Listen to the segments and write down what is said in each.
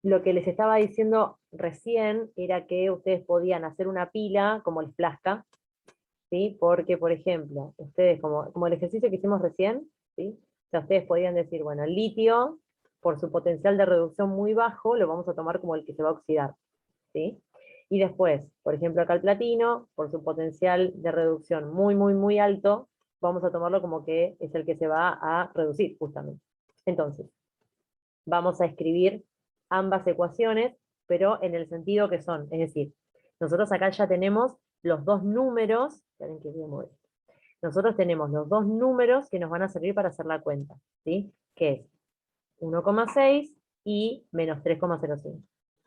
lo que les estaba diciendo recién era que ustedes podían hacer una pila como el Flasca, ¿sí? Porque, por ejemplo, ustedes, como el ejercicio que hicimos recién, ¿sí? O sea, ustedes podían decir, bueno, el litio, por su potencial de reducción muy bajo, lo vamos a tomar como el que se va a oxidar, ¿sí? Y después, por ejemplo, acá el platino, por su potencial de reducción muy, muy, muy alto, vamos a tomarlo como que es el que se va a reducir, justamente. Entonces, vamos a escribir ambas ecuaciones, pero en el sentido que son. Es decir, nosotros acá ya tenemos los dos números, esperen que voy a mover. Nosotros tenemos los dos números que nos van a servir para hacer la cuenta, ¿sí? Que es 1,6 y menos 3,05.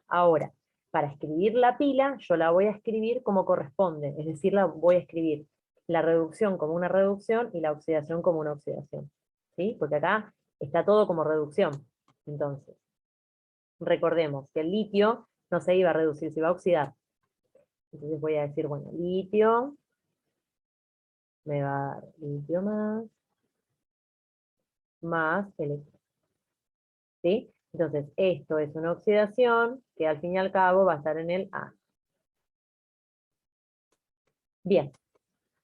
Ahora, para escribir la pila, yo la voy a escribir como corresponde, es decir, la voy a escribir la reducción como una reducción y la oxidación como una oxidación, ¿sí? Porque acá está todo como reducción. Entonces, recordemos que el litio no se iba a reducir, se iba a oxidar. Entonces voy a decir, bueno, litio me va a dar litio más electrón, ¿sí? Entonces, esto es una oxidación que al fin y al cabo va a estar en el A. Bien.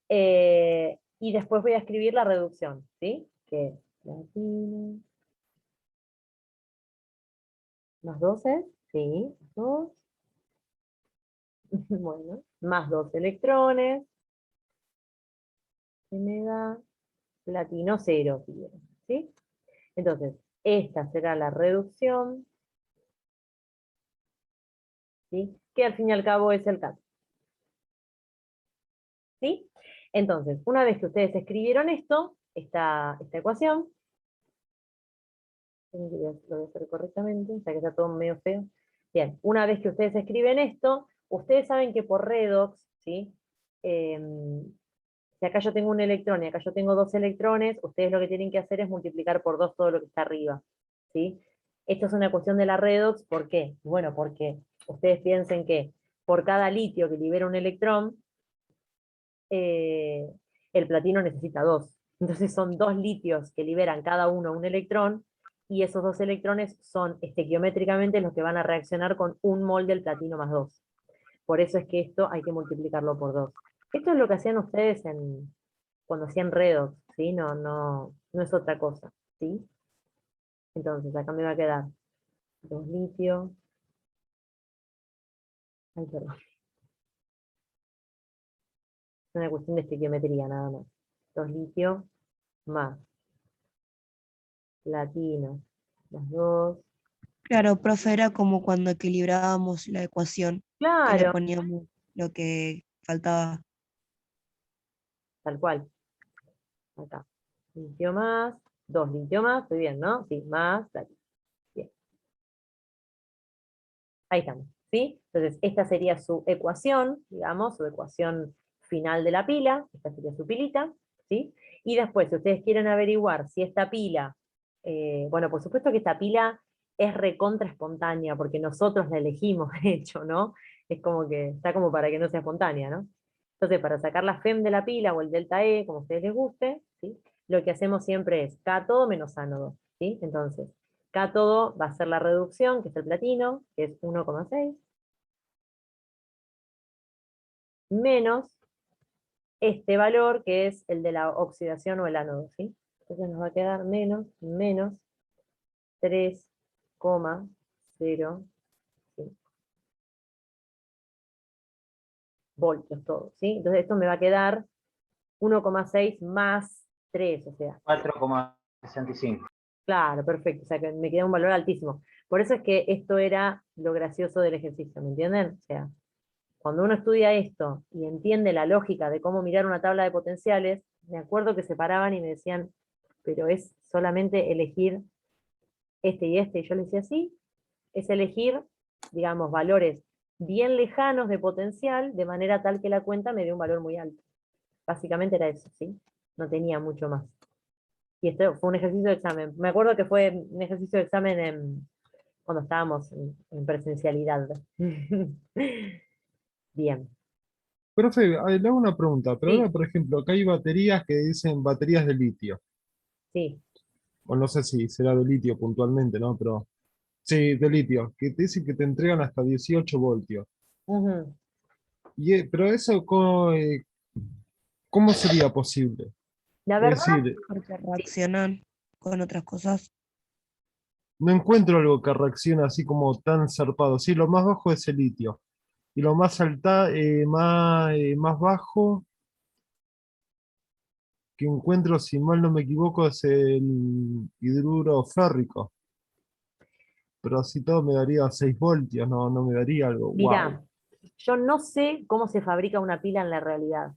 Y después voy a escribir la reducción, ¿sí? Que es platino más 12, sí, 2. Bueno, más 2 electrones, que me da platino 0, ¿sí? Entonces, esta será la reducción, ¿sí? Que al fin y al cabo es el caso, ¿sí? Entonces, una vez que ustedes escribieron esto, esta ecuación, lo voy a hacer correctamente, ya que está todo medio feo. Bien, una vez que ustedes escriben esto, ustedes saben que por redox, ¿sí? Si acá yo tengo un electrón y acá yo tengo dos electrones, ustedes lo que tienen que hacer es multiplicar por 2 todo lo que está arriba, ¿sí? Esto es una cuestión de la redox, ¿por qué? Bueno, porque ustedes piensen que por cada litio que libera un electrón, eh, el platino necesita 2. Entonces son 2 litios que liberan cada uno un electrón, y esos 2 electrones son estequiométricamente los que van a reaccionar con un mol del platino más 2. Por eso es que esto hay que multiplicarlo por 2. Esto es lo que hacían ustedes cuando hacían redox, ¿sí? No es otra cosa, ¿sí? Entonces acá me va a quedar 2 litios. Ay, perdón. Es una cuestión de estequiometría nada más. 2 litios más platino más 2. Claro, profe, era como cuando equilibrábamos la ecuación, que le Claro, poníamos lo que faltaba. tal cual. Acá. Litio más, 2 litio más, estoy bien, ¿no? Sí, más platino. Bien. Ahí estamos, ¿sí? Entonces, esta sería su ecuación, digamos, su ecuación final de la pila, esta sería su pilita, ¿sí? Y después, si ustedes quieren averiguar si esta pila, bueno, por supuesto que esta pila es recontra espontánea, porque nosotros la elegimos, de hecho, ¿no? Es como que está como para que no sea espontánea, ¿no? Entonces, para sacar la FEM de la pila o el delta E, como a ustedes les guste, ¿sí? Lo que hacemos siempre es cátodo menos ánodo, ¿sí? Entonces, cátodo va a ser la reducción, que es el platino, que es 1,6, menos este valor, que es el de la oxidación o el ánodo, ¿sí? Entonces nos va a quedar menos 3,05 voltios todo, ¿sí? Entonces esto me va a quedar 1,6 más 3, o sea, 4,65. claro, perfecto, o sea que me queda un valor altísimo. Por eso es que esto era lo gracioso del ejercicio, ¿me entienden? O sea, cuando uno estudia esto y entiende la lógica de cómo mirar una tabla de potenciales, me acuerdo que se paraban y me decían, pero es solamente elegir este y este, y yo les decía, sí, es elegir, digamos, valores bien lejanos de potencial, de manera tal que la cuenta me dé un valor muy alto. Básicamente era eso, ¿sí? No tenía mucho más. Y esto fue un ejercicio de examen. Me acuerdo que fue un ejercicio de examen cuando estábamos en presencialidad. Bien. Profe, le hago una pregunta, pero Sí, ahora, por ejemplo, acá hay baterías que dicen baterías de litio, sí. o no sé si será de litio puntualmente, ¿no? Pero Sí, de litio, que te dicen que te entregan hasta 18 voltios. Ujú. Pero eso, ¿cómo sería posible? La Es verdad, decir, Porque sí. reaccionan con otras cosas. no encuentro algo que reaccione así como tan zarpado. Sí, lo más bajo es el litio. Y lo más alta, más bajo que encuentro, si mal no me equivoco, es el hidruro férrico. Pero así todo me daría 6 voltios, no me daría algo. Wow. Mirá, yo no sé cómo se fabrica una pila en la realidad.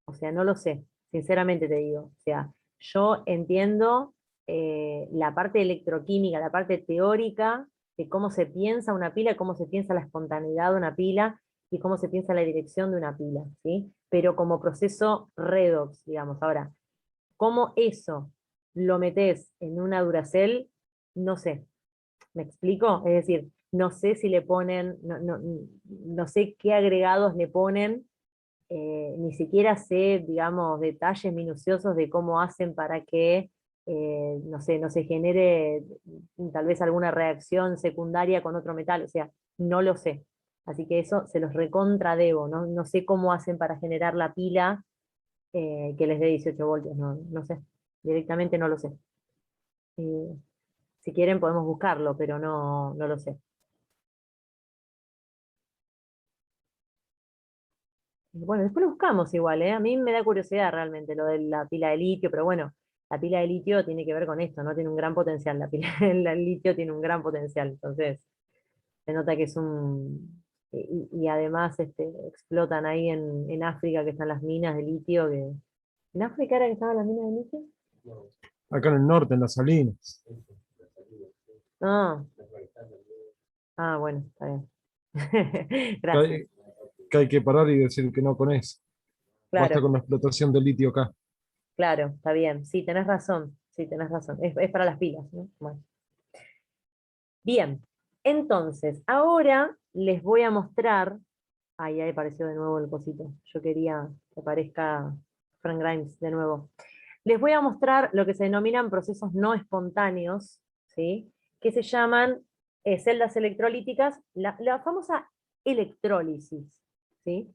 O sea, no lo sé, sinceramente te digo. O sea, yo entiendo la parte electroquímica, la parte teórica de cómo se piensa una pila, cómo se piensa la espontaneidad de una pila y cómo se piensa la dirección de una pila, ¿sí? Pero como proceso redox, digamos. Ahora, cómo eso lo metes en una Duracell, no sé. ¿Me explico? Es decir, no sé si le ponen, no sé qué agregados le ponen, ni siquiera sé, digamos, detalles minuciosos de cómo hacen para que, no sé, no se genere tal vez alguna reacción secundaria con otro metal, o sea, no lo sé. Así que eso se los recontradebo, no sé cómo hacen para generar la pila que les dé 18 voltios, no sé, directamente no lo sé. Eh, si quieren podemos buscarlo, pero no lo sé. Bueno, después lo buscamos igual, ¿eh? A mí me da curiosidad realmente lo de la pila de litio, pero bueno, la pila de litio tiene que ver con esto, ¿no? Tiene un gran potencial, la pila de litio tiene un gran potencial, entonces se nota que es un... Y además explotan ahí en África, que están las minas de litio, que... ¿En África era que estaban las minas de litio? Acá en el norte, en las salinas. No. Ah, bueno, está bien. Que Gracias. hay, que hay que parar y decir que no con eso. Basta Claro, con la explotación del litio acá. claro, está bien. Sí, tenés razón. Sí, tenés razón. Es para las pilas, ¿no? Bueno. Bien, entonces, ahora les voy a mostrar, ahí apareció de nuevo el cosito, yo quería que aparezca Frank Grimes de nuevo. Les voy a mostrar lo que se denominan procesos no espontáneos, ¿sí? Que se llaman celdas electrolíticas, la famosa electrólisis, ¿sí?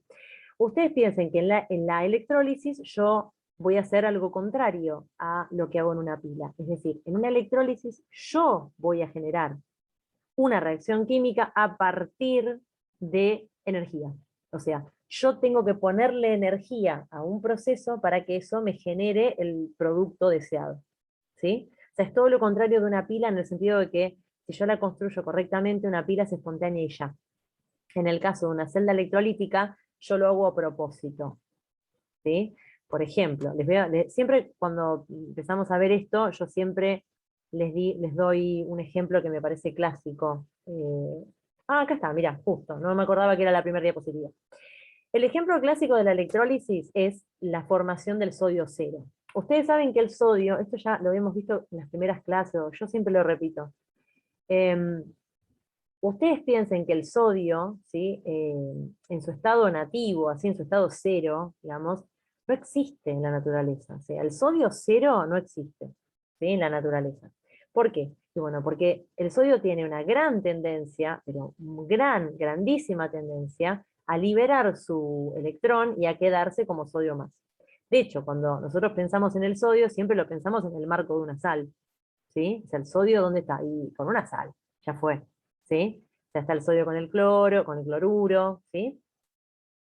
Ustedes piensen que en la electrólisis yo voy a hacer algo contrario a lo que hago en una pila. Es decir, en una electrólisis yo voy a generar una reacción química a partir de energía. O sea, yo tengo que ponerle energía a un proceso para que eso me genere el producto deseado. ¿Sí? O sea, es todo lo contrario de una pila en el sentido de que si yo la construyo correctamente, una pila es espontánea y ya. En el caso de una celda electrolítica, yo lo hago a propósito. ¿Sí? Por ejemplo, siempre cuando empezamos a ver esto, yo siempre les doy un ejemplo que me parece clásico. Acá está, mira, justo, no me acordaba que era la primera diapositiva. El ejemplo clásico de la electrólisis es la formación del sodio cero. Ustedes saben que el sodio, esto ya lo habíamos visto en las primeras clases, yo siempre lo repito. Em, Ustedes piensen que el sodio, ¿sí? En su estado nativo, así en su estado cero, digamos, no existe en la naturaleza. O sea, el sodio cero no existe, ¿sí? En la naturaleza. ¿Por qué? Y bueno, porque el sodio tiene una gran tendencia, pero grandísima tendencia, a liberar su electrón y a quedarse como sodio más. De hecho, cuando nosotros pensamos en el sodio, siempre lo pensamos en el marco de una sal, ¿sí? O sea, el sodio, ¿dónde está? Y con una sal, ya fue, ¿sí? O sea, está el sodio con el cloro, con el cloruro, ¿sí?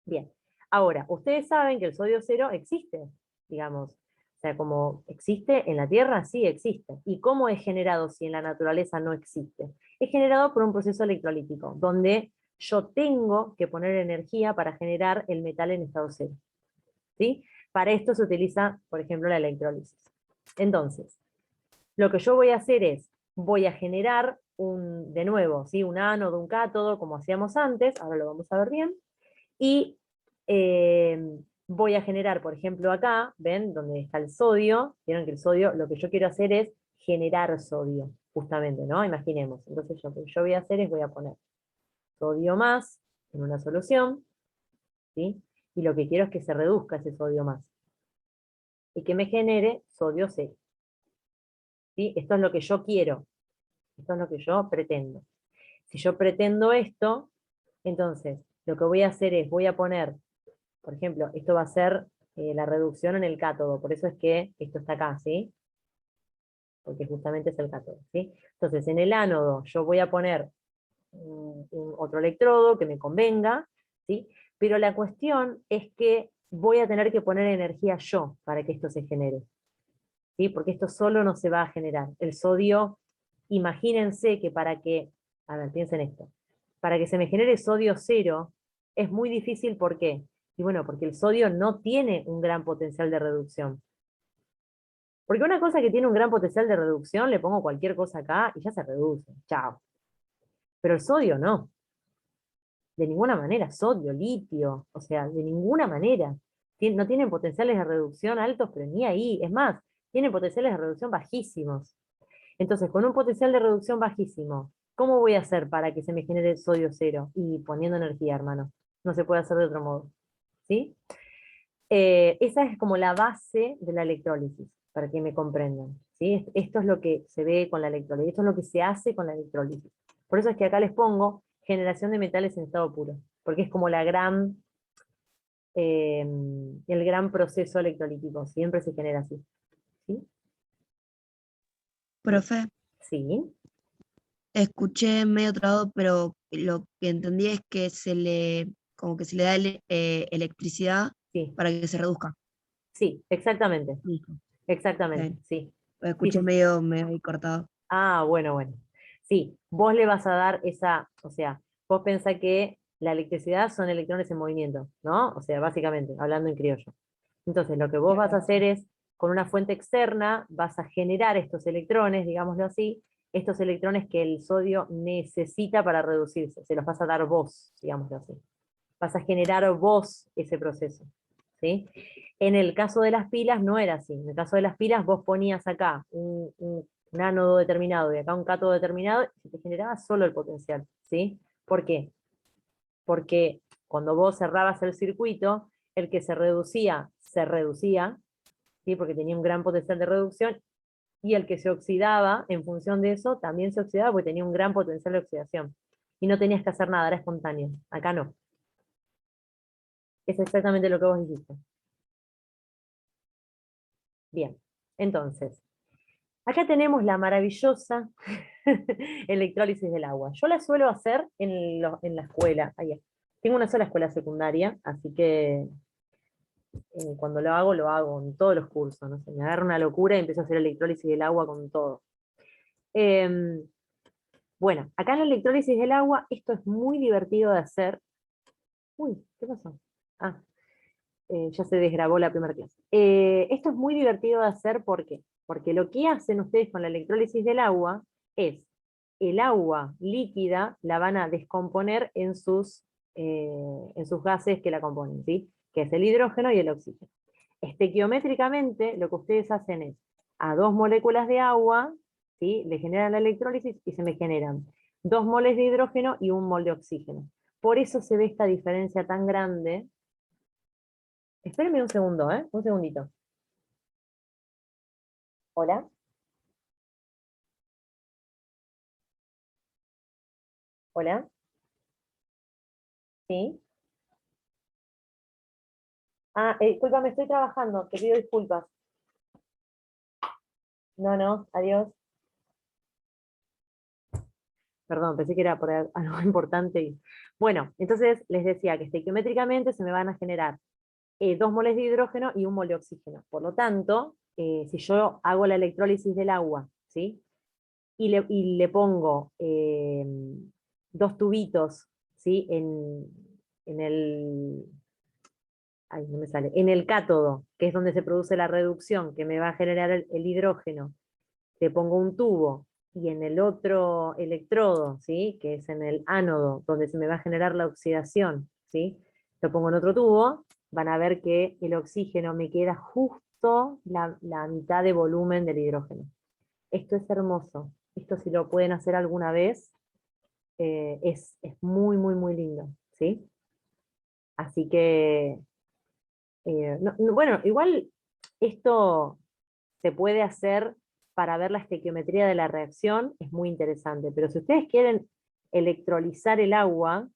Bien. Ahora, ustedes saben que el sodio cero existe, digamos. O sea, como existe en la Tierra, sí existe. ¿Y cómo es generado si en la naturaleza no existe? Es generado por un proceso electrolítico, donde yo tengo que poner energía para generar el metal en estado cero, ¿sí? Para esto se utiliza, por ejemplo, la electrólisis. Entonces, lo que yo voy a hacer es, voy a generar de nuevo, ¿sí? Un ánodo, un cátodo, como hacíamos antes, ahora lo vamos a ver bien, y voy a generar, por ejemplo, acá, ¿ven? Donde está el sodio, vieron que el sodio, lo que yo quiero hacer es generar sodio, justamente, ¿no? Imaginemos. Entonces lo que yo voy a hacer es voy a poner sodio más en una solución, ¿sí? Y lo que quiero es que se reduzca ese sodio más, y que me genere sodio cero. ¿Sí? Esto es lo que yo quiero. Esto es lo que yo pretendo. Si yo pretendo esto, entonces lo que voy a hacer es, voy a poner, por ejemplo, esto va a ser la reducción en el cátodo, por eso es que esto está acá, ¿sí? Porque justamente es el cátodo, ¿sí? Entonces, en el ánodo yo voy a poner otro electrodo que me convenga, ¿sí? Pero la cuestión es que voy a tener que poner energía yo para que esto se genere, ¿sí? Porque esto solo no se va a generar. El sodio, imagínense que para que, a ver, piensen esto, para que se me genere sodio cero es muy difícil, ¿por qué? Y bueno, porque el sodio no tiene un gran potencial de reducción. Porque una cosa que tiene un gran potencial de reducción, le pongo cualquier cosa acá y ya se reduce. Chao. Pero el sodio no. De ninguna manera. Sodio, litio, o sea, de ninguna manera. No tienen potenciales de reducción altos, pero ni ahí. Es más, tienen potenciales de reducción bajísimos. Entonces, con un potencial de reducción bajísimo, ¿cómo voy a hacer para que se me genere sodio cero? Y poniendo energía, hermano. No se puede hacer de otro modo. ¿Sí? Esa es como la base de la electrólisis, para que me comprendan. ¿Sí? Esto es lo que se ve con la electrólisis, esto es lo que se hace con la electrólisis. Por eso es que acá les pongo generación de metales en estado puro, porque es como el gran proceso electrolítico, siempre se genera así. ¿Sí? Profe, Sí. escuché medio trabado, pero lo que entendí es que como que se le da electricidad Sí, para que se reduzca. sí, exactamente, Listo. exactamente, Bien. sí. Sí, Escuché sí, sí. medio ahí cortado. Ah, bueno, bueno. Sí, vos le vas a dar esa, o sea, vos pensás que la electricidad son electrones en movimiento, ¿no? O sea, básicamente, hablando en criollo. Entonces, lo que vos vas a hacer es, con una fuente externa, vas a generar estos electrones, digámoslo así, estos electrones que el sodio necesita para reducirse, se los vas a dar vos, digámoslo así. Vas a generar vos ese proceso, ¿sí? En el caso de las pilas no era así. En el caso de las pilas vos ponías acá un ánodo determinado y acá un cátodo determinado y se te generaba solo el potencial, ¿sí? ¿Por qué? Porque cuando vos cerrabas el circuito, el que se reducía, ¿sí? Porque tenía un gran potencial de reducción, y el que se oxidaba, en función de eso, también se oxidaba porque tenía un gran potencial de oxidación. Y no tenías que hacer nada, era espontáneo. Acá no. Es exactamente lo que vos dijiste. Bien, entonces, acá tenemos la maravillosa electrólisis del agua. Yo la suelo hacer en la escuela. Ahí. Tengo una sola escuela secundaria, así que cuando lo hago en todos los cursos. No sé, me agarro una locura y empiezo a hacer electrólisis del agua con todo. Em, bueno, acá en la electrólisis del agua, esto es muy divertido de hacer. Uy, ¿qué pasó? Ah, ya se desgrabó la primera clase. Esto es muy divertido de hacer, ¿por qué? Porque lo que hacen ustedes con la electrólisis del agua es, el agua líquida la van a descomponer en sus gases que la componen, ¿sí? Que es el hidrógeno y el oxígeno. Estequiométricamente, lo que ustedes hacen es, a 2 moléculas de agua, ¿sí? Le generan la electrólisis y se me generan 2 moles de hidrógeno y 1 mol de oxígeno. Por eso se ve esta diferencia tan grande. Espérenme un segundo, ¿eh? Un segundito. Hola. Hola. ¿Sí? Ah, discúlpame, estoy trabajando. Te pido disculpas. No, no, adiós. Perdón, pensé que era por algo importante. Bueno, entonces les decía que estequiométricamente se me van a generar 2 moles de hidrógeno y 1 mol de oxígeno. Por lo tanto, si yo hago la electrólisis del agua, ¿sí? Y le pongo 2 tubitos, ¿sí? En el, ay, no me sale, en el cátodo, que es donde se produce la reducción, que me va a generar el hidrógeno, le pongo un tubo, y en el otro electrodo, ¿sí? Que es en el ánodo, donde se me va a generar la oxidación, ¿sí? Lo pongo en otro tubo, van a ver que el oxígeno me queda justo la mitad de volumen del hidrógeno. Esto es hermoso. Esto si lo pueden hacer alguna vez, es muy, muy, muy lindo, ¿sí? Así que, bueno, igual esto se puede hacer para ver la estequiometría de la reacción es muy interesante, pero si ustedes quieren electrolizar el agua,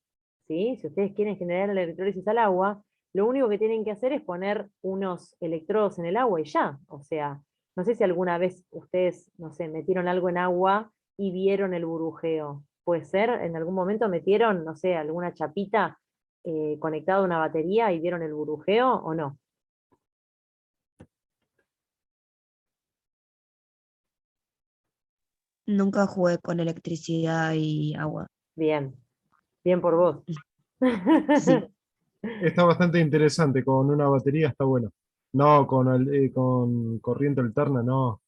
¿sí? Si ustedes quieren generar la electrólisis al agua, lo único que tienen que hacer es poner unos electrodos en el agua y ya. O sea, no sé si alguna vez ustedes, no sé, metieron algo en agua y vieron el burbujeo. Puede ser, en algún momento metieron, no sé, alguna chapita conectada a una batería y vieron el burbujeo o no. Nunca jugué con electricidad y agua. Bien, bien por vos. Sí. Está bastante interesante, con una batería está bueno. No, con corriente alterna, no.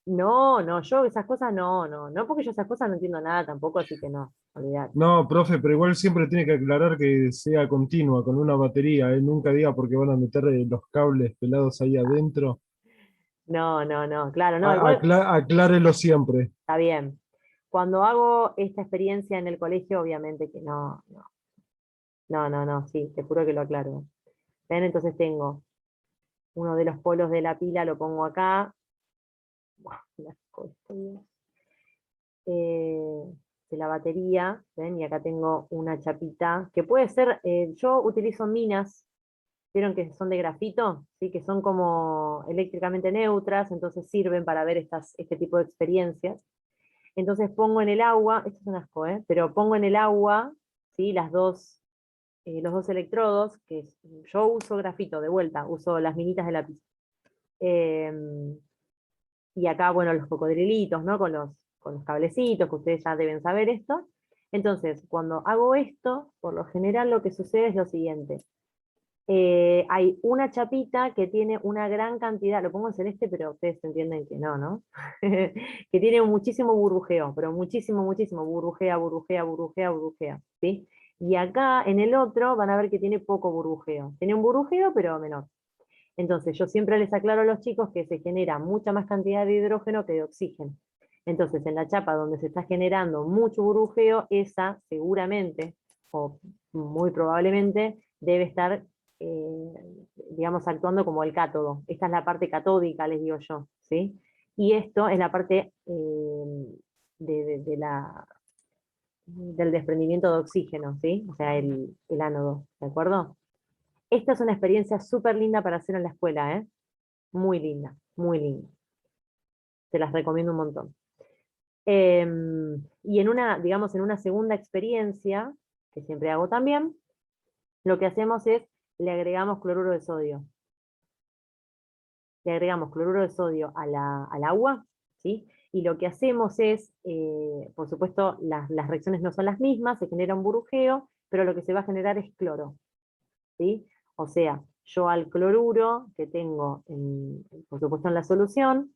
No, no, yo esas cosas no, porque yo esas cosas no entiendo nada tampoco, así que no, olvidate. No, profe, pero igual siempre tiene que aclarar que sea continua, con una batería, ¿eh? Nunca diga porque van a meter los cables pelados ahí adentro. No, no, no, claro, no, igual Aclárelo siempre. está bien. Cuando hago esta experiencia en el colegio, obviamente que no, sí, te juro que lo aclaro. ¿Ven? Entonces tengo uno de los polos de la pila, lo pongo acá. Buah, qué asco esto, Dios. De la batería, ¿ven? Y acá tengo una chapita, que puede ser, yo utilizo minas, vieron que son de grafito, ¿sí? Que son como eléctricamente neutras, entonces sirven para ver este tipo de experiencias. Entonces pongo en el agua, esto es un asco, pero pongo en el agua, ¿sí? Los dos electrodos, yo uso grafito de vuelta, uso las minitas de lápiz. Y acá, bueno, los cocodrilitos, ¿no? Con los cablecitos, que ustedes ya deben saber esto. Entonces, cuando hago esto, por lo general lo que sucede es lo siguiente. Hay una chapita que tiene una gran cantidad, lo pongo en celeste, pero ustedes entienden que no, ¿no? Que tiene muchísimo burbujeo, pero muchísimo, muchísimo, burbujea, burbujea, burbujea, burbujea, ¿sí? Y acá en el otro van a ver que tiene poco burbujeo. Tiene un burbujeo, pero menor. Entonces, yo siempre les aclaro a los chicos que se genera mucha más cantidad de hidrógeno que de oxígeno. Entonces, en la chapa donde se está generando mucho burbujeo, esa seguramente, o muy probablemente, debe estar, digamos, actuando como el cátodo. Esta es la parte catódica, les digo yo, ¿sí? Y esto es la parte del desprendimiento de oxígeno, ¿sí? O sea, el ánodo, ¿de acuerdo? Esta es una experiencia súper linda para hacer en la escuela, ¿eh? Muy linda, muy linda. Te las recomiendo un montón. Y digamos, en una segunda experiencia, que siempre hago también, lo que hacemos es, le agregamos cloruro de sodio. Le agregamos cloruro de sodio al agua, ¿sí? Y lo que hacemos es, por supuesto, las reacciones no son las mismas, se genera un burbujeo, pero lo que se va a generar es cloro, ¿sí? O sea, yo al cloruro que tengo, por supuesto, en la solución,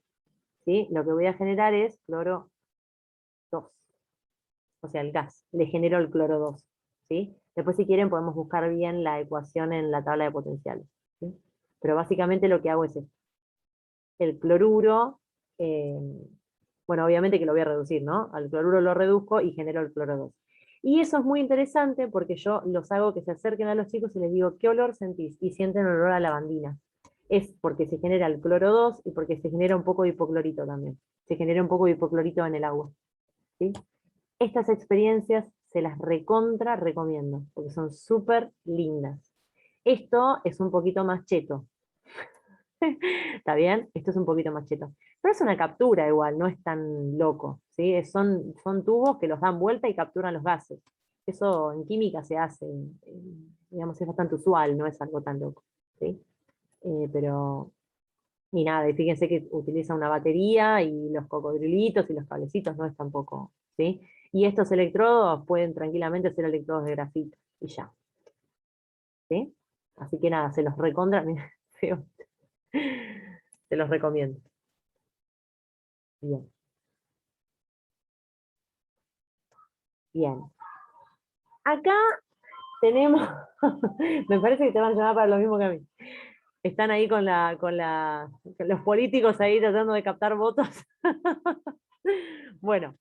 ¿sí? Lo que voy a generar es cloro 2, o sea, el gas, le genero el cloro 2, ¿sí? Después, si quieren, podemos buscar bien la ecuación en la tabla de potenciales, ¿sí? Pero básicamente lo que hago es esto. El cloruro, eh, bueno, obviamente que lo voy a reducir, ¿no? Al cloruro lo reduzco y genero el cloro 2. Y eso es muy interesante porque yo los hago que se acerquen a los chicos y les digo, ¿qué olor sentís? Y sienten olor a lavandina. Es porque se genera el cloro 2 y porque se genera un poco de hipoclorito también. Se genera un poco de hipoclorito en el agua, ¿sí? Estas experiencias se las recontra recomiendo, porque son súper lindas. Esto es un poquito más cheto. ¿Está bien? Esto es un poquito más cheto. Pero es una captura igual, no es tan loco, ¿sí? Son tubos que los dan vuelta y capturan los gases. Eso en química se hace, digamos, es bastante usual, no es algo tan loco, ¿sí? Pero, y nada, y fíjense que utiliza una batería y los cocodrilitos y los cablecitos no es tampoco, ¿sí? Y estos electrodos pueden tranquilamente ser electrodos de grafito y ya, ¿sí? Así que nada, se los recontra, mira, feo. Se los recomiendo. Bien, bien. Acá tenemos, me parece que te van a llamar para lo mismo que a mí. Están ahí con los políticos ahí tratando de captar votos. Bueno,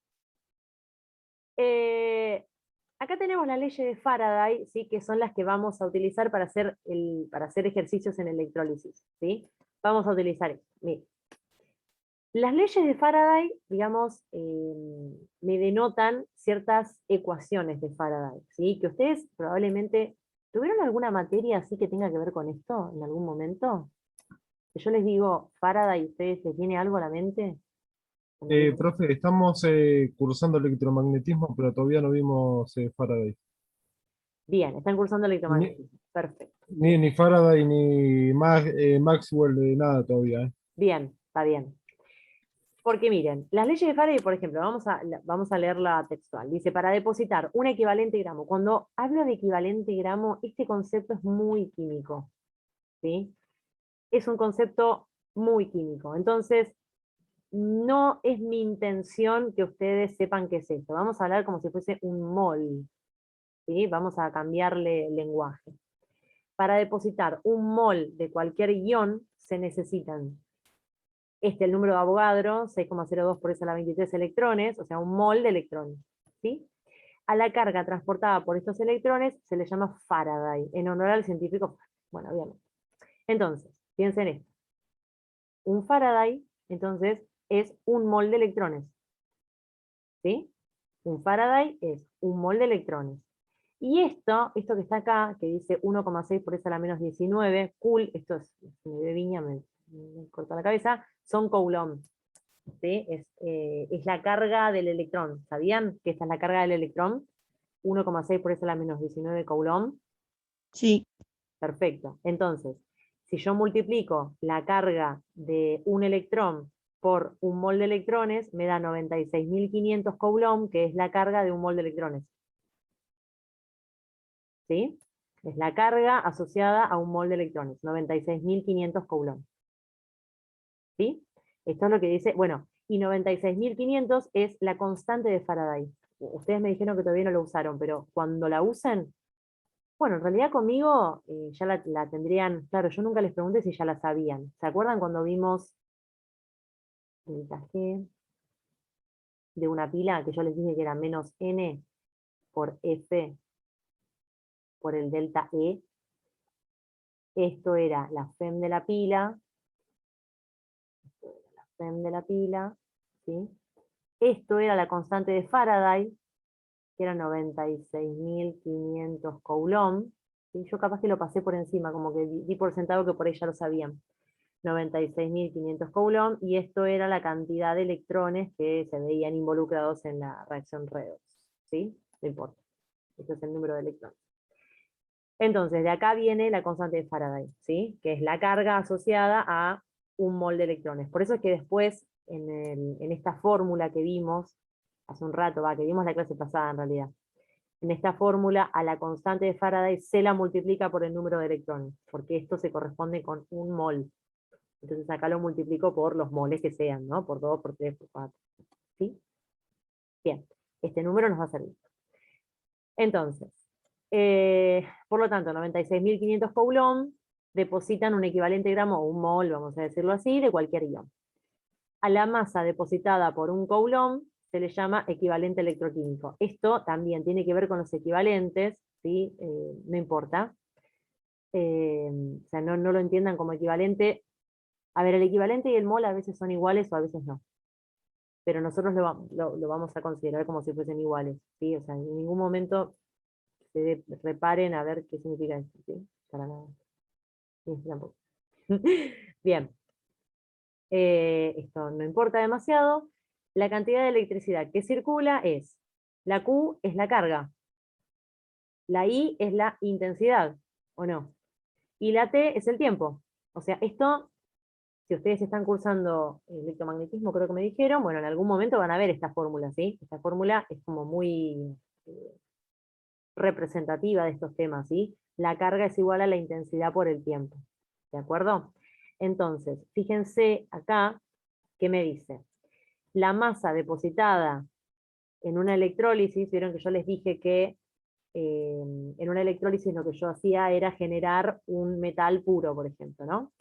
acá tenemos las leyes de Faraday, ¿sí? Que son las que vamos a utilizar para hacer ejercicios en electrólisis, ¿sí? Vamos a utilizar esto. Mira. Las leyes de Faraday, digamos, me denotan ciertas ecuaciones de Faraday, ¿sí? Que ustedes probablemente, ¿tuvieron alguna materia así que tenga que ver con esto en algún momento? Que yo les digo Faraday, ¿ustedes les viene algo a la mente? Profe, estamos cursando electromagnetismo, pero todavía no vimos Faraday. Bien, están cursando Ni, electromagnetismo. Perfecto. ni Faraday ni Maxwell, nada todavía. Bien, está bien. Porque miren, las leyes de Faraday, por ejemplo, vamos a leerla textual. Dice, para depositar un equivalente gramo. Cuando hablo de equivalente gramo, este concepto es muy químico, ¿sí? Es un concepto muy químico. Entonces, no es mi intención que ustedes sepan qué es esto. Vamos a hablar como si fuese un mol, ¿sí? Vamos a cambiarle el lenguaje. Para depositar un mol de cualquier ion se necesitan el número de Avogadro, 6,02 por 10 a la 23 electrones, o sea, un mol de electrones, ¿sí? A la carga transportada por estos electrones se le llama Faraday, en honor al científico. Bueno, obviamente. Entonces, piensen esto. Un Faraday, entonces, es un mol de electrones, ¿sí? Un Faraday es un mol de electrones. Y esto que está acá, que dice 1,6 por 10 a la menos 19, cool, esto es, me ve viña, me corta la cabeza, son Coulomb. ¿Sí? Es la carga del electrón. ¿Sabían que esta es la carga del electrón? 1,6 por 10 a la menos 19 Coulomb. Sí, Perfecto. Entonces, si yo multiplico la carga de un electrón por un mol de electrones, me da 96.500 Coulomb, que es la carga de un mol de electrones. ¿Sí? Es la carga asociada a un mol de electrones, 96.500 Coulomb. ¿Sí? Esto es lo que dice, bueno, y 96.500 es la constante de Faraday. Ustedes me dijeron que todavía no lo usaron, pero cuando la usen, bueno, en realidad conmigo ya la tendrían, claro, yo nunca les pregunté si ya la sabían. ¿Se acuerdan cuando vimos el G de una pila que yo les dije que era menos n por F por el delta E? Esto era la FEM de la pila, FEM de la pila, ¿sí? Esto era la constante de Faraday, que eran 96.500 Coulomb. ¿Sí? Yo capaz que lo pasé por encima, como que di por sentado que por ahí ya lo sabían. 96.500 Coulomb, y esto era la cantidad de electrones que se veían involucrados en la reacción redox. ¿Sí? No importa. Este es el número de electrones. Entonces, de acá viene la constante de Faraday, ¿sí? Que es la carga asociada a un mol de electrones. Por eso es que después, en esta fórmula que vimos hace un rato, que vimos la clase pasada en realidad, en esta fórmula a la constante de Faraday se la multiplica por el número de electrones, porque esto se corresponde con un mol. Entonces acá lo multiplico por los moles que sean, ¿no? Por 2, por 3, por 4. ¿Sí? Bien, este número nos va a servir. Entonces, por lo tanto, 96.500 Coulomb depositan un equivalente gramo o un mol, vamos a decirlo así, de cualquier ion. A la masa depositada por un Coulomb se le llama equivalente electroquímico. Esto también tiene que ver con los equivalentes, ¿sí? No importa. O sea, no lo entiendan como equivalente. A ver, el equivalente y el mol a veces son iguales o a veces no. Pero nosotros lo vamos a considerar como si fuesen iguales, ¿sí? O sea, en ningún momento reparen a ver qué significa esto, ¿sí? Para nada. Sí, tampoco. Bien. Esto no importa demasiado. La cantidad de electricidad que circula es, la Q es la carga, la I es la intensidad, ¿o no? Y la T es el tiempo. O sea, esto, si ustedes están cursando electromagnetismo, creo que me dijeron, bueno, en algún momento van a ver esta fórmula, ¿sí? Esta fórmula es como muy representativa de estos temas, ¿sí? La carga es igual a la intensidad por el tiempo, ¿de acuerdo? Entonces, fíjense acá, ¿qué me dice? La masa depositada en una electrólisis, vieron que yo les dije que en una electrólisis lo que yo hacía era generar un metal puro, por ejemplo, ¿no?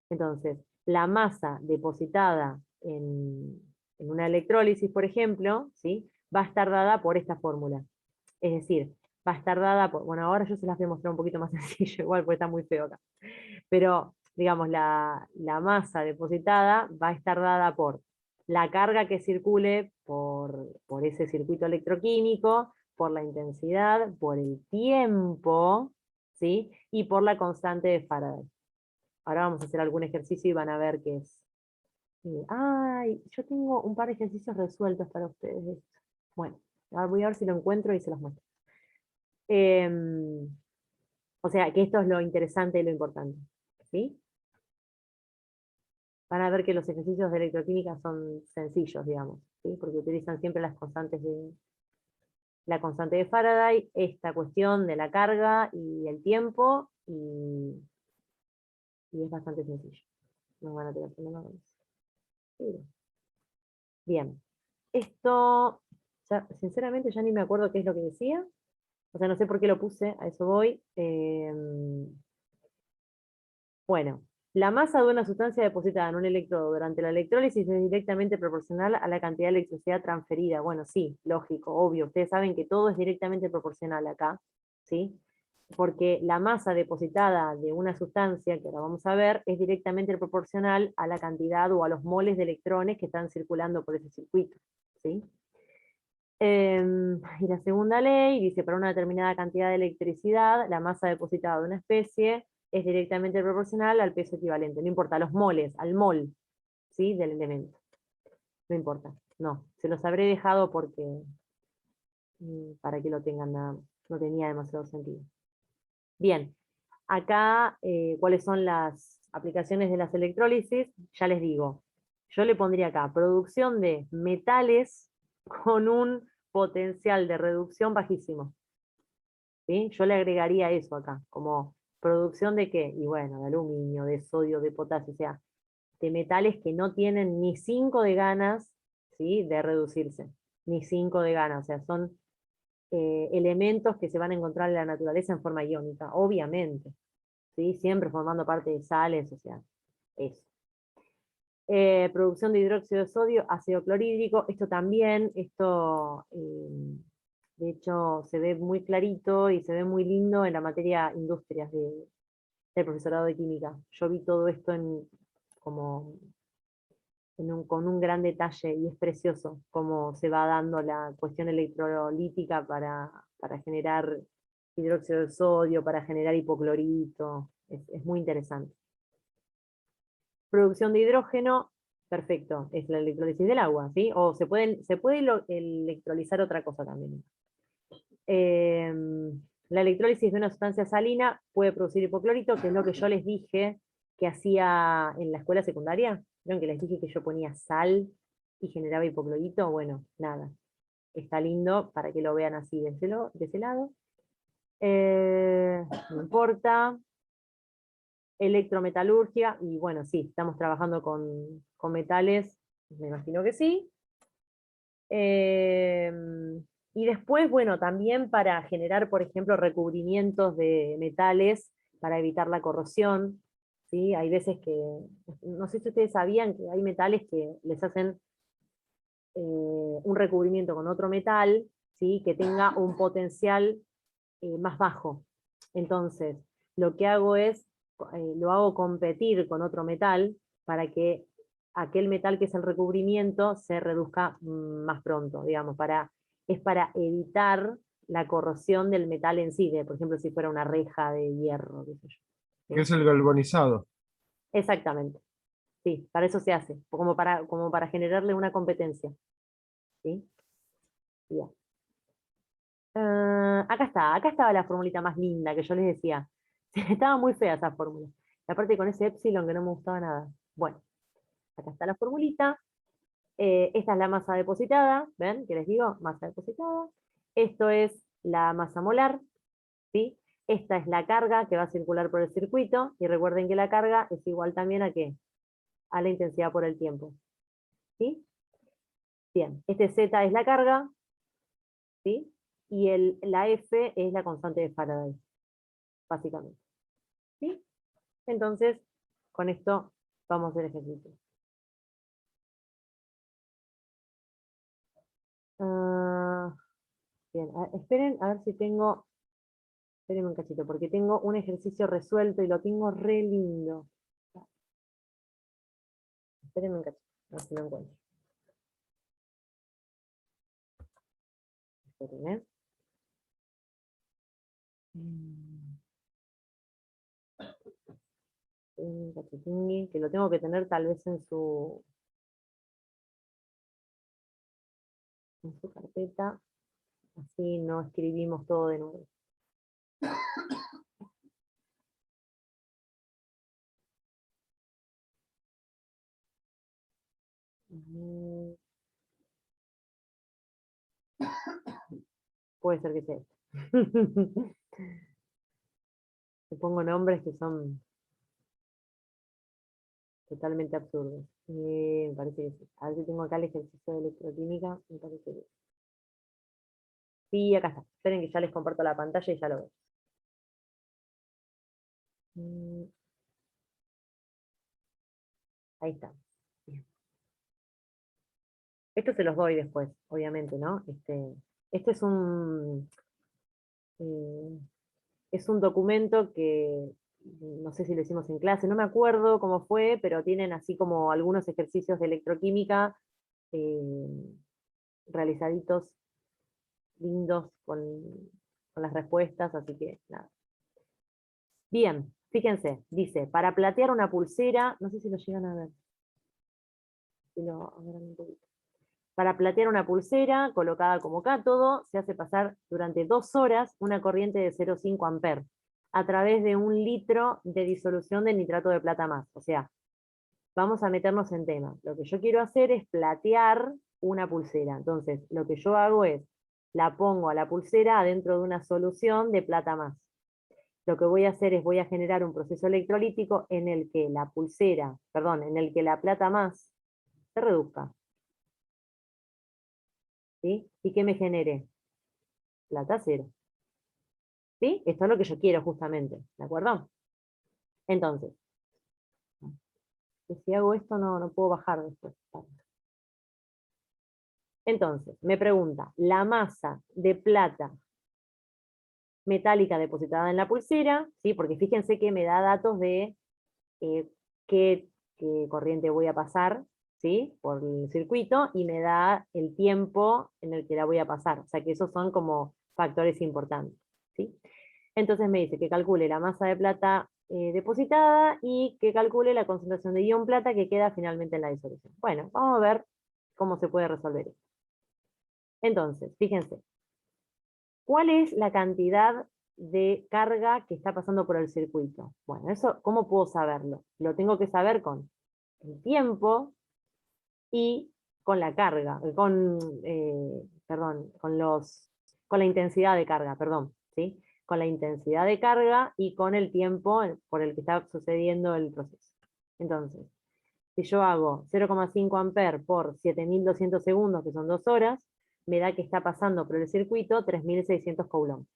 Entonces, la masa depositada en una electrólisis, por ejemplo, ¿sí? Va a estar dada por esta fórmula. Es decir, va a estar dada por, bueno, ahora yo se las voy a mostrar un poquito más sencillo, igual porque está muy feo acá. Pero, digamos, la masa depositada va a estar dada por la carga que circule por ese circuito electroquímico, por la intensidad, por el tiempo, ¿sí? Y por la constante de Faraday. Ahora vamos a hacer algún ejercicio y van a ver qué es. Ay, yo tengo un par de ejercicios resueltos para ustedes. Bueno, ahora voy a ver si lo encuentro y se los muestro. O sea, que esto es lo interesante y lo importante. ¿Sí? Van a ver que los ejercicios de electroquímica son sencillos, digamos, ¿sí? Porque utilizan siempre las constantes la constante de Faraday, esta cuestión de la carga y el tiempo, y es bastante sencillo. No van a tener problema con eso. Sí. Bien. Esto, sinceramente ya ni me acuerdo qué es lo que decía. O sea, no sé por qué lo puse, a eso voy. Bueno, la masa de una sustancia depositada en un electrodo durante la electrólisis es directamente proporcional a la cantidad de electricidad transferida. Bueno, sí, lógico, obvio. Ustedes saben que todo es directamente proporcional acá, ¿sí? Porque la masa depositada de una sustancia, que ahora vamos a ver, es directamente proporcional a la cantidad o a los moles de electrones que están circulando por ese circuito, ¿sí? Y la segunda ley dice, para una determinada cantidad de electricidad, la masa depositada de una especie es directamente proporcional al peso equivalente. No importa, los moles, al mol, ¿sí? Del elemento. No importa, no. Se los habré dejado porque, para que lo tengan nada más. No tenía demasiado sentido. Bien, acá, ¿cuáles son las aplicaciones de las electrólisis? Ya les digo, yo le pondría acá, producción de metales con un potencial de reducción bajísimo. ¿Sí? Yo le agregaría eso acá, como producción de qué, y bueno, de aluminio, de sodio, de potasio, o sea, de metales que no tienen ni 5 de ganas, ¿sí? De reducirse, ni 5 de ganas, o sea, son elementos que se van a encontrar en la naturaleza en forma iónica, obviamente, ¿sí? Siempre formando parte de sales, o sea, eso. Producción de hidróxido de sodio, ácido clorhídrico, esto también, de hecho se ve muy clarito y se ve muy lindo en la materia industrias del profesorado de química. Yo vi todo esto como con un gran detalle y es precioso cómo se va dando la cuestión electrolítica para generar hidróxido de sodio, para generar hipoclorito, es muy interesante. Producción de hidrógeno, perfecto, es la electrólisis del agua, ¿sí? O se puede electrolizar otra cosa también. La electrólisis de una sustancia salina puede producir hipoclorito, que es lo que yo les dije que hacía en la escuela secundaria. ¿Vieron que les dije que yo ponía sal y generaba hipoclorito? Bueno, nada. Está lindo para que lo vean así de ese lado. No importa. Electrometalurgia, y bueno, sí, estamos trabajando con metales, me imagino que sí. Y después, bueno, también para generar, por ejemplo, recubrimientos de metales para evitar la corrosión, ¿sí? Hay veces que, no sé si ustedes sabían que hay metales que les hacen un recubrimiento con otro metal, ¿sí? Que tenga un potencial más bajo. Entonces, lo que hago es, lo hago competir con otro metal para que aquel metal que es el recubrimiento se reduzca más pronto, digamos, es para evitar la corrosión del metal en sí, por ejemplo, si fuera una reja de hierro, qué sé yo. Que es el galvanizado. Exactamente, sí, para eso se hace, como para generarle una competencia. ¿Sí? Bien. Acá estaba la formulita más linda que yo les decía. Estaba muy fea esa fórmula. Y aparte con ese epsilon que no me gustaba nada. Bueno, acá está la formulita. Esta es la masa depositada, ¿ven? ¿Qué les digo? Masa depositada. Esto es la masa molar, ¿sí? Esta es la carga que va a circular por el circuito, y recuerden que la carga es igual también a ¿qué? A la intensidad por el tiempo. ¿Sí? Bien, este Z es la carga, ¿sí? Y la F es la constante de Faraday, básicamente. ¿Sí? Entonces, con esto vamos a hacer ejercicio. Bien, esperen a ver si tengo, espérenme un cachito, porque tengo un ejercicio resuelto y lo tengo re lindo. Espérenme un cachito, a ver si lo encuentro. Esperen, ¿eh? Cachitingui, que lo tengo que tener tal vez en su carpeta, así no escribimos todo de nuevo. Puede ser que sea esto. Le pongo nombres que son totalmente absurdos. Me parece que sí. A ver si tengo acá el ejercicio de electroquímica. Me parece que sí, acá está. Esperen que ya les comparto la pantalla y ya lo veo. Ahí está. Bien. Esto se los doy después, obviamente, ¿no? Este es un documento que no sé si lo hicimos en clase, no me acuerdo cómo fue, pero tienen así como algunos ejercicios de electroquímica realizaditos, lindos, con las respuestas, así que nada. Bien, fíjense, dice, para platear una pulsera, no sé si lo llegan a ver. Para platear una pulsera colocada como cátodo, se hace pasar durante 2 horas una corriente de 0,5 amperes a través de 1 litro de disolución de nitrato de plata más. O sea, vamos a meternos en tema. Lo que yo quiero hacer es platear una pulsera. Entonces, lo que yo hago es, la pongo a la pulsera adentro de una solución de plata más. Lo que voy a hacer es, voy a generar un proceso electrolítico en el que la pulsera, perdón, en el que la plata más se reduzca. ¿Sí? ¿Y qué me genere? Plata cero. ¿Sí? Esto es lo que yo quiero justamente, ¿de acuerdo? Entonces, si hago esto no puedo bajar después. Entonces, me pregunta, la masa de plata metálica depositada en la pulsera, ¿sí? Porque fíjense que me da datos de qué corriente voy a pasar, ¿sí? Por el circuito, y me da el tiempo en el que la voy a pasar. O sea que esos son como factores importantes, ¿sí? Entonces me dice que calcule la masa de plata depositada y que calcule la concentración de ion plata que queda finalmente en la disolución. Bueno, vamos a ver cómo se puede resolver esto. Entonces, fíjense, ¿cuál es la cantidad de carga que está pasando por el circuito? Bueno, eso, ¿cómo puedo saberlo? Lo tengo que saber con el tiempo y con la carga, perdón, con la intensidad de carga, perdón, ¿sí? Con la intensidad de carga y con el tiempo por el que está sucediendo el proceso. Entonces, si yo hago 0,5 amperes por 7.200 segundos, que son 2 horas, me da que está pasando por el circuito 3.600 coulombs.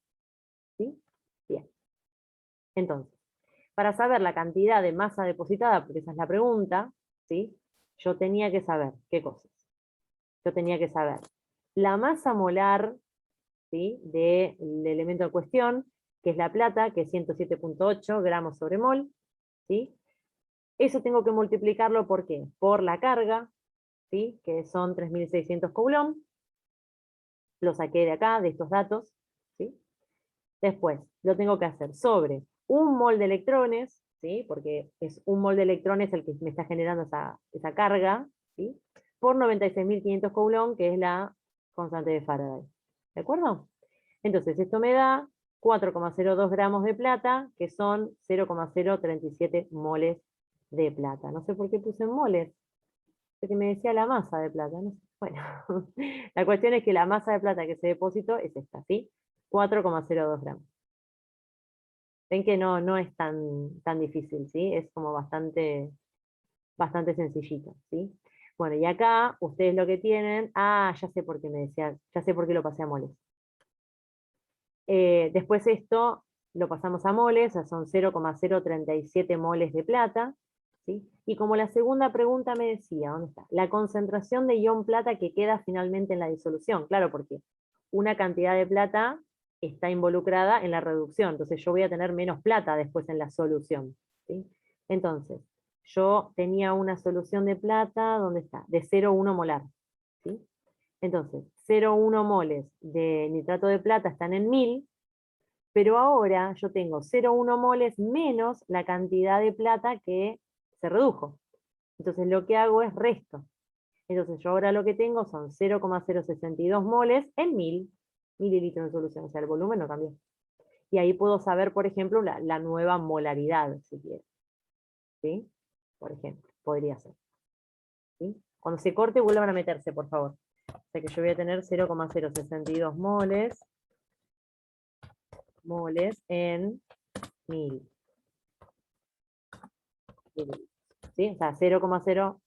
¿Sí? Bien. Entonces, para saber la cantidad de masa depositada, porque esa es la pregunta, ¿sí? Yo tenía que saber, ¿qué cosas? Yo tenía que saber la masa molar, ¿sí? Del elemento en cuestión, que es la plata, que es 107,8 gramos sobre mol, ¿sí? Eso tengo que multiplicarlo, ¿por qué? Por la carga, ¿sí? Que son 3.600 coulombs, lo saqué de acá, de estos datos, ¿sí? Después, lo tengo que hacer sobre 1 mol de electrones, ¿sí? Porque es 1 mol de electrones el que me está generando esa carga, ¿sí? Por 96.500 coulombs, que es la constante de Faraday. ¿De acuerdo? Entonces, esto me da 4,02 gramos de plata, que son 0,037 moles de plata. No sé por qué puse en moles, porque me decía la masa de plata. No sé. Bueno, la cuestión es que la masa de plata que se depositó es esta, ¿sí? 4,02 gramos. Ven que no es tan difícil, ¿sí? Es como bastante sencillito, ¿sí? Bueno, y acá ustedes lo que tienen, ya sé por qué me decía, ya sé por qué lo pasé a moles. Después esto lo pasamos a moles, o sea, son 0,037 moles de plata, ¿sí? Y como la segunda pregunta me decía, ¿dónde está? La concentración de ion plata que queda finalmente en la disolución, claro, porque una cantidad de plata está involucrada en la reducción, entonces yo voy a tener menos plata después en la solución, ¿sí? Entonces, yo tenía una solución de plata, ¿dónde está? De 0,1 molar, ¿sí? Entonces, 0,1 moles de nitrato de plata están en 1000, pero ahora yo tengo 0,1 moles menos la cantidad de plata que se redujo. Entonces lo que hago es resto. Entonces yo ahora lo que tengo son 0,062 moles en 1000 mililitros de solución, o sea, el volumen no cambió. Y ahí puedo saber, por ejemplo, la nueva molaridad, si quiero. ¿Sí? Por ejemplo, podría ser. ¿Sí? Cuando se corte, vuelvan a meterse, por favor. O sea que yo voy a tener 0,062 moles en 1000. ¿Sí? O sea, 0,0